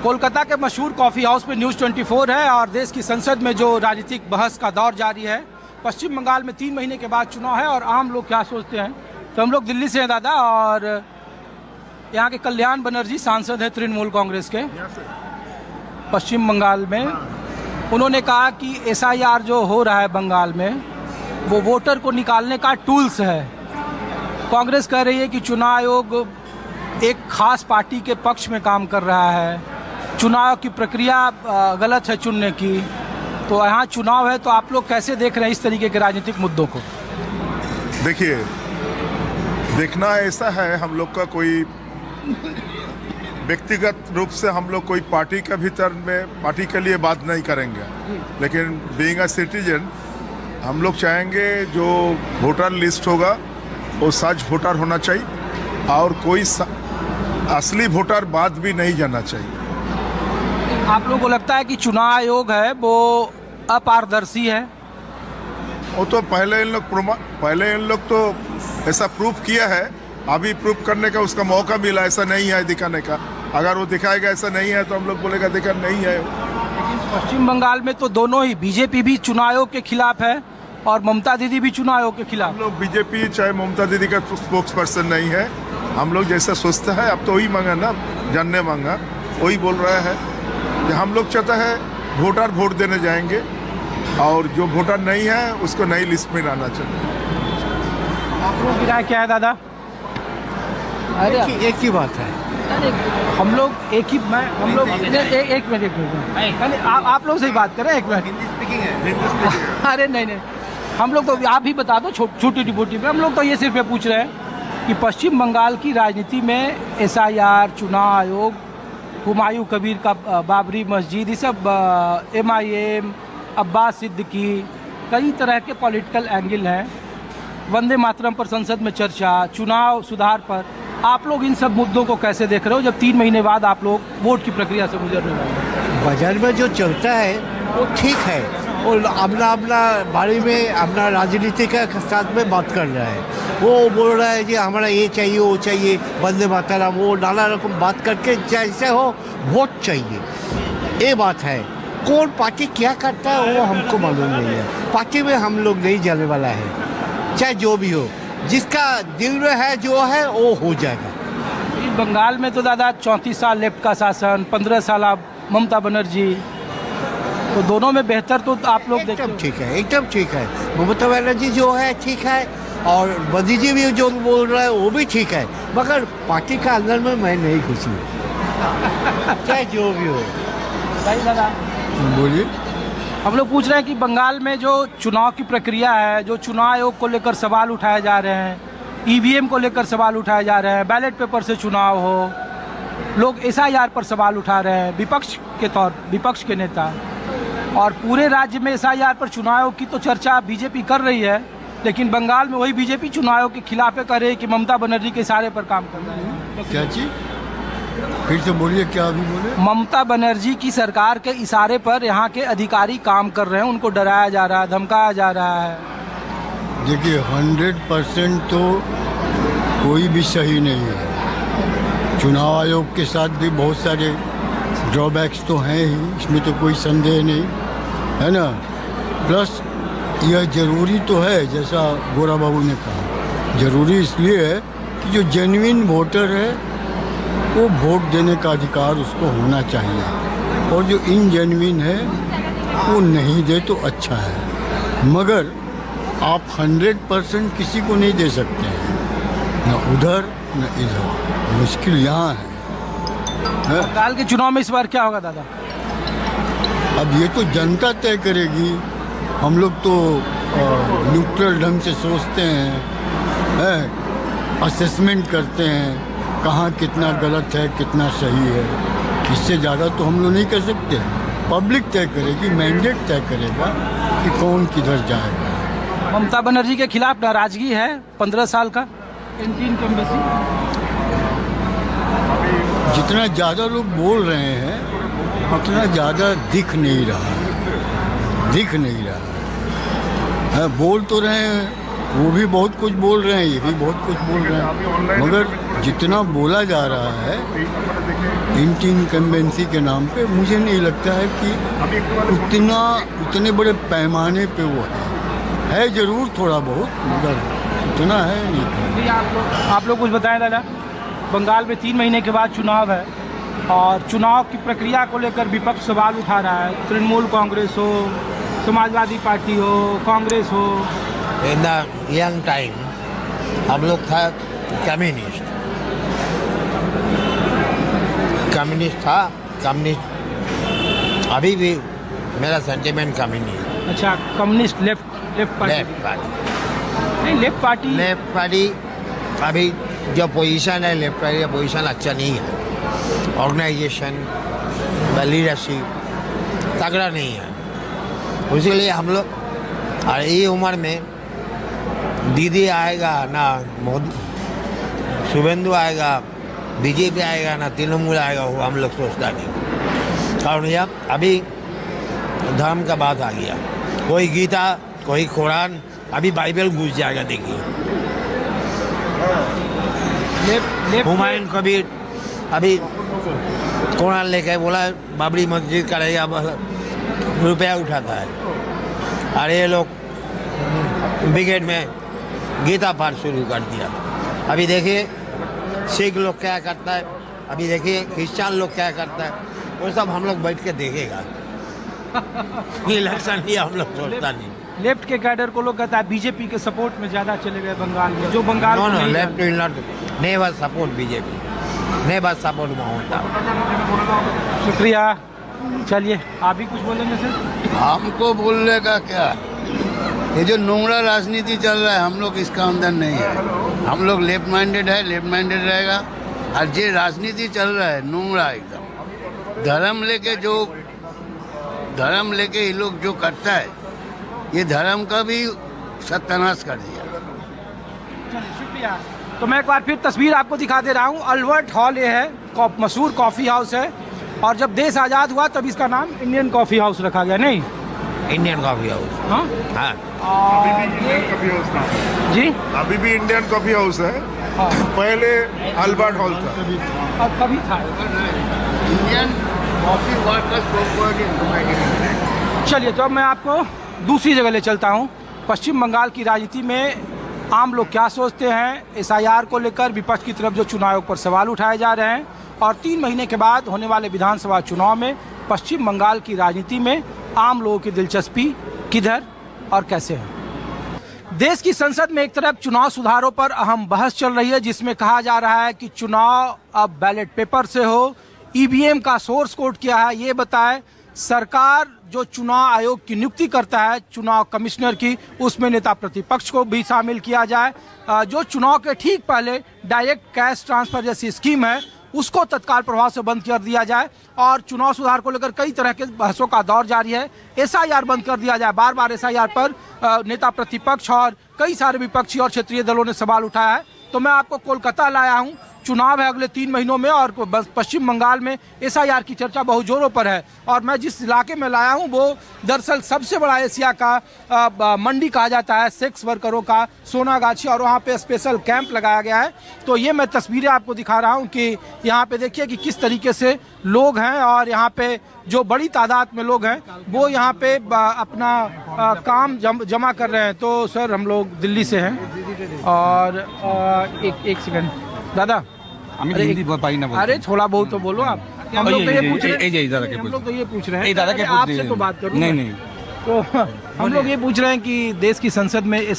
कोलकाता के मशहूर coffee house में न्यूज़ 24 है और देश की संसद में जो राजनीतिक बहस का दौर जारी है। पश्चिम बंगाल में 3 महीने के बाद चुनाव है और आम लोग क्या सोचते हैं। तो हम लोग दिल्ली से हैं दादा, और यहाँ के कल्याण बनर्जी सांसद हैं तृणमूल कांग्रेस के पश्चिम बंगाल में। उन्होंने कहा कि SIR जो हो रहा है बंगाल में वो वोटर को निकालने का टूल्स है। कांग्रेस कह रही है कि चुनाव आयोग एक खास पार्टी के पक्ष में काम कर रहा है, चुनाव की प्रक्रिया गलत है चुनने की। तो यहाँ चुनाव है, तो आप लोग कैसे देख रहे हैं इस तरीके के राजनीतिक मुद्दों को? देखिए, देखना ऐसा है, हम लोग का कोई व्यक्तिगत रूप से हम लोग कोई पार्टी के भीतर में पार्टी के लिए बात नहीं करेंगे, लेकिन बीइंग अ सिटीजन हम लोग चाहेंगे जो वोटर लिस्ट होगा वो सच वोटर होना चाहिए और कोई असली वोटर बाद भी नहीं जाना चाहिए। आप लोगों को लगता है कि चुनाव आयोग है वो अपारदर्शी है? वो तो पहले इन लोग तो ऐसा प्रूफ किया है, अभी प्रूफ करने का उसका मौका मिला, ऐसा नहीं है दिखाने का। अगर वो दिखाएगा ऐसा नहीं है तो हम लोग बोलेगा दिखा नहीं है। लेकिन पश्चिम बंगाल में तो दोनों ही, बीजेपी भी चुनाव आयोग के खिलाफ है और ममता दीदी भी चुनाव आयोग के खिलाफ। हम लोग बीजेपी चाहे ममता दीदी का स्पोक्स पर्सन नहीं है। हम लोग जैसा सोचता है, अब तो वही मांगा ना, जानने मांगा वही बोल रहा है कि हम लोग चाहता है वोटर वोट देने जाएंगे और जो वोटर नहीं है उसको नई लिस्ट में लाना चाहिए। आप लोगों की राय क्या है दादा? एक ही बात है, हम लोग एक ही हम लोग एक मिनट आप लोग से ही बात करें, एक मिनट। अरे नहीं, हम लोग तो आप भी बता दो छोटी डिपोटी में। हम लोग तो ये सिर्फ ये पूछ रहे हैं कि पश्चिम बंगाल की राजनीति में SIR, चुनाव आयोग, हुमायूं कबीर का बाबरी मस्जिद, ये सब MIM, अब्बास सिद्दीकी, कई तरह के पॉलिटिकल एंगल हैं। वंदे मातरम पर संसद में चर्चा, चुनाव सुधार पर, आप लोग इन सब मुद्दों को कैसे देख रहे हो जब 3 महीने बाद आप लोग वोट की प्रक्रिया से गुजर रहे हो? बाजार में जो चलता है वो ठीक है, और अपना बारे में अपना राजनीति के साथ में बात कर रहा है। वो बोल रहा है कि हमारा ये चाहिए वो चाहिए, वंदे मातरम, वो नाना रकम बात करके जैसे हो वोट चाहिए, ये बात है। कौन पार्टी क्या करता है वो हमको मालूम नहीं है। पार्टी में हम लोग नहीं जाने वाला है, चाहे जो भी हो, जिसका दिल में है जो है वो हो जाएगा। बंगाल में तो दादा 34 साल लेफ्ट का शासन, 15 साल आप ममता बनर्जी, तो दोनों में बेहतर तो आप लोग देखते एकदम ठीक है, एकदम ठीक है। ममता बनर्जी जो है ठीक है और मोदी जी भी जो बोल रहा है वो भी ठीक है, मगर पार्टी का अंदर में मैं नहीं खुशी चाहे जो भी हो। भाई दादा बोलिए। हम लोग पूछ रहे हैं कि बंगाल में जो चुनाव की प्रक्रिया है, जो चुनाव आयोग को लेकर सवाल उठाए जा रहे हैं, EVM को लेकर सवाल उठाए जा रहे हैं, बैलेट पेपर से चुनाव हो, लोग SIR पर सवाल उठा रहे हैं विपक्ष के नेता, और पूरे राज्य में SIR पर चुनाव आयोग की तो चर्चा बीजेपी कर रही है, लेकिन बंगाल में वही बीजेपी चुनाव आयोग के खिलाफ है, कर रही है कि ममता बनर्जी के इशारे पर काम कर रहे हैं। क्या चीज? फिर से बोलिए, क्या अभी बोले? ममता बनर्जी की सरकार के इशारे पर यहाँ के अधिकारी काम कर रहे हैं, उनको डराया जा रहा है, धमकाया जा रहा है। देखिए 100% तो कोई भी सही नहीं है। चुनाव आयोग के साथ भी बहुत सारे ड्रॉबैक्स तो हैं ही, इसमें तो कोई संदेह नहीं है ना। प्लस यह ज़रूरी तो है, जैसा गोरा बाबू ने कहा, ज़रूरी इसलिए है कि जो जेन्युइन वोटर है वो वोट देने का अधिकार उसको होना चाहिए, और जो इनजेन्युइन है वो नहीं दे तो अच्छा है। मगर आप 100% किसी को नहीं दे सकते हैं, न उधर न इधर। मुश्किल यहाँ है। बंगाल के चुनाव में इस बार क्या होगा दादा? अब ये तो जनता तय करेगी। हम लोग तो न्यूट्रल ढंग से सोचते हैं, असेसमेंट करते हैं कहाँ कितना गलत है कितना सही है। इससे ज़्यादा तो हम लोग नहीं कर सकते। पब्लिक तय करेगी, मैंडेट तय करेगा कि कौन किधर जाएगा। ममता बनर्जी के खिलाफ नाराजगी है 15 साल का कैंटीन एम्बेसी। जितना ज़्यादा लोग बोल रहे हैं उतना ज़्यादा दिख नहीं रहा है। बोल तो रहे हैं वो भी बहुत कुछ बोल रहे हैं, ये भी बहुत कुछ बोल रहे हैं, मगर जितना बोला जा रहा है इनकम्बेंसी के नाम पे, मुझे नहीं लगता है कि उतने बड़े पैमाने पे वो है जरूर थोड़ा बहुत, मगर इतना है नहीं। आप लोग कुछ बताएं दादा। बंगाल में 3 महीने के बाद चुनाव है और चुनाव की प्रक्रिया को लेकर विपक्ष सवाल उठा रहा है। तृणमूल कांग्रेस हो, समाजवादी पार्टी हो, कांग्रेस हो। इन द यंग टाइम हम लोग था कम्युनिस्ट था, कम्युनिस्ट अभी भी मेरा सेंटिमेंट कम्युनिस्ट। अच्छा, कम्युनिस्ट लेफ्ट पार्टी। नहीं, लेफ्ट पार्टी अभी जो पोजीशन है लेफ्ट पार्टी का पोजीशन अच्छा नहीं है। ऑर्गेनाइजेशन लीडरशिप तगड़ा नहीं है, इसीलिए हम लोग और ये उम्र में दीदी आएगा ना मोदी शुभेंदु आएगा, बीजेपी आएगा ना तृणमूल आएगा, वो हम लोग सोचता नहीं। कारण यह अभी धर्म का बात आ गया, कोई गीता कोई कुरान, अभी बाइबल घुस जाएगा। देखिए हुमायूं कबीर अभी कुरान लेके बोला बाबरी मस्जिद करेगा, रुपया उठाता है। और ये लोग ब्रिगेड में गीता पाठ शुरू कर दिया। अभी देखिए सिख लोग क्या करता है, अभी देखिए क्रिश्चियन लोग क्या करता है, वो सब हम लोग बैठ के देखेगा। इलेक्शन ही हम लोग सोचता नहीं। लेफ्ट के कैडर को लोग कहता है बीजेपी के सपोर्ट में ज्यादा चले गए बंगाल में, जो Bengal no left will not never support BJP, never support Mamata. शुक्रिया। चलिए आप भी कुछ बोलेंगे सर? हमको बोलने का क्या, ये जो नोंगरा राजनीति चल रहा है हम लोग इसका अंदर नहीं है। हम लोग लेफ्ट माइंडेड है, लेफ्ट माइंडेड रहेगा। और ये राजनीति चल रहा है नोंगरा एकदम, धर्म लेके ये लोग जो करता है, ये धर्म का भी सत्यानाश कर दिया। चलिए शुक्रिया। तो मैं एक बार फिर तस्वीर आपको दिखा दे रहा हूँ। अल्बर्ट हॉल ये है, मशहूर कॉफ़ी हाउस है, और जब देश आज़ाद हुआ तब इसका नाम इंडियन कॉफ़ी हाउस रखा गया। नहीं, इंडियन कॉफी हाउस। हाँ हाँ, जी अभी भी इंडियन कॉफी हाउस है। हाँ। पहले अल्बर्ट हॉल था। और कभी था। इंडियन कॉफी वर्कर्स चलिए तो अब मैं आपको दूसरी जगह ले चलता हूँ। पश्चिम बंगाल की राजनीति में आम लोग क्या सोचते हैं, एसआईआर को लेकर विपक्ष की तरफ जो चुनाव आयोग पर सवाल उठाए जा रहे हैं, और 3 महीने के बाद होने वाले विधानसभा चुनाव में पश्चिम बंगाल की राजनीति में आम लोगों की दिलचस्पी किधर और कैसे है। देश की संसद में एक तरफ चुनाव सुधारों पर अहम बहस चल रही है, जिसमें कहा जा रहा है कि चुनाव अब बैलेट पेपर से हो, ईवीएम का सोर्स कोड क्या है ये बताए। सरकार जो चुनाव आयोग की नियुक्ति करता है, चुनाव कमिश्नर की, उसमें नेता प्रतिपक्ष को भी शामिल किया जाए। जो चुनाव के ठीक पहले डायरेक्ट कैश ट्रांसफर जैसी स्कीम है उसको तत्काल प्रभाव से बंद कर दिया जाए। और चुनाव सुधार को लेकर कई तरह के बहसों का दौर जारी है। एसआईआर बंद कर दिया जाए। बार बार एसआईआर पर नेता प्रतिपक्ष और कई सारे विपक्षी और क्षेत्रीय दलों ने सवाल उठाया है। तो मैं आपको कोलकाता लाया हूं। चुनाव है अगले 3 महीनों में और पश्चिम बंगाल में एसआईआर की चर्चा बहुत जोरों पर है। और मैं जिस इलाके में लाया हूं वो दरअसल सबसे बड़ा एशिया का मंडी कहा जाता है सेक्स वर्करों का, सोनागाछी, और वहां पे स्पेशल कैंप लगाया गया है। तो ये मैं तस्वीरें आपको दिखा रहा हूं कि यहाँ पे देखिए कि किस तरीके से लोग हैं, और यहाँ पे जो बड़ी तादाद में लोग हैं वो यहाँ पे अपना काम जमा कर रहे हैं। तो सर हम लोग दिल्ली से हैं और एक सेकंड दादा, हिंदी पाई ना अरे थोड़ा बहुत तो बोलो आप। हम लोग तो ये पूछ रहे हैं दादा के आपसे तो बात करूं। नहीं तो हम लोग ये पूछ रहे हैं कि देश की संसद में